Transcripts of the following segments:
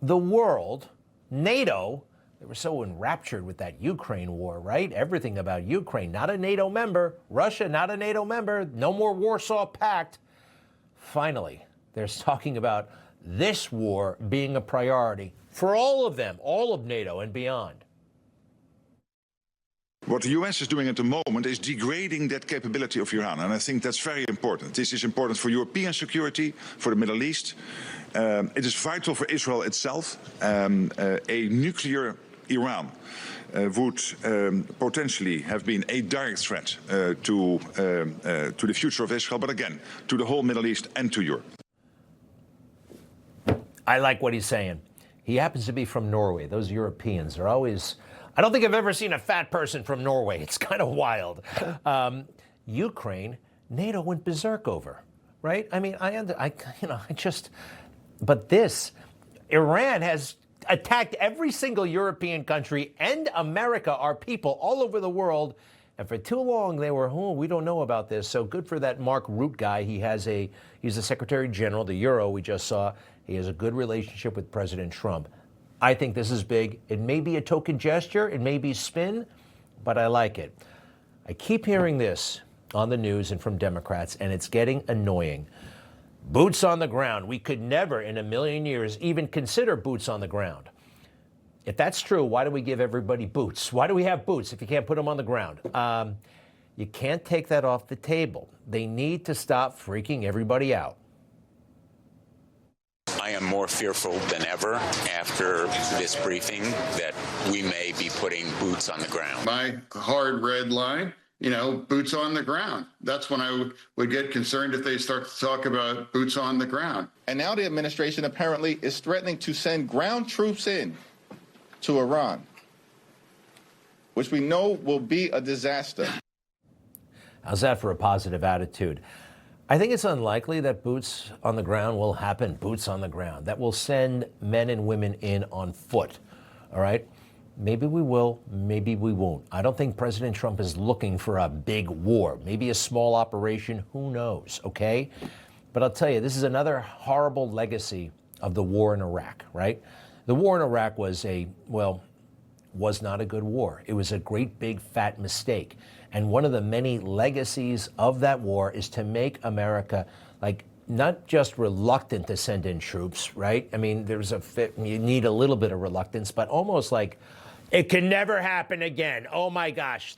the world, NATO, they were so enraptured with that Ukraine war, right? Everything about Ukraine, not a NATO member. Russia, not a NATO member. No more Warsaw Pact. Finally, they're talking about this war being a priority for all of them, all of NATO and beyond. What the US is doing at the moment is degrading that capability of Iran, and I think that's very important. This is important for European security, for the Middle East. It is vital for Israel itself. A nuclear Iran would potentially have been a direct threat to the future of Israel, but again, to the whole Middle East and to Europe. I like what he's saying. He happens to be from Norway. Those Europeans are always... I don't think I've ever seen a fat person from Norway. It's kind of wild. Ukraine, NATO went berserk over, right? I mean, but this, Iran has attacked every single European country and America, our people all over the world. And for too long, they were, we don't know about this. So good for that Mark Rutte guy. He's the Secretary General, the Euro we just saw. He has a good relationship with President Trump. I think this is big. It may be a token gesture. It may be spin, but I like it. I keep hearing this on the news and from Democrats, and it's getting annoying. Boots on the ground. We could never in a million years even consider boots on the ground. If that's true, why do we give everybody boots? Why do we have boots if you can't put them on the ground? You can't take that off the table. They need to stop freaking everybody out. I am more fearful than ever after this briefing that we may be putting boots on the ground. My hard red line, boots on the ground. That's when I would get concerned if they start to talk about boots on the ground. And now the administration apparently is threatening to send ground troops in to Iran, which we know will be a disaster. How's that for a positive attitude? I think it's unlikely that boots on the ground will happen, boots on the ground, that will send men and women in on foot, all right? Maybe we will, maybe we won't. I don't think President Trump is looking for a big war, maybe a small operation, who knows, okay? But I'll tell you, this is another horrible legacy of the war in Iraq, right? The war in Iraq was not a good war. It was a great big fat mistake. And one of the many legacies of that war is to make America, not just reluctant to send in troops, right? I mean, you need a little bit of reluctance, but almost like, it can never happen again. Oh my gosh.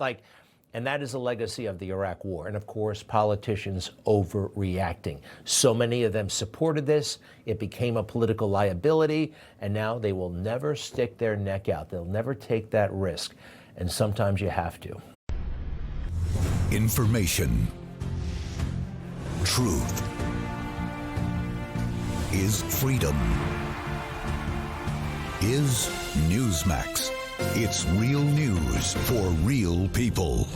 And that is a legacy of the Iraq war. And of course, politicians overreacting. So many of them supported this. It became a political liability. And now they will never stick their neck out. They'll never take that risk. And sometimes you have to. Information. Truth is freedom. Is Newsmax. It's real news for real people.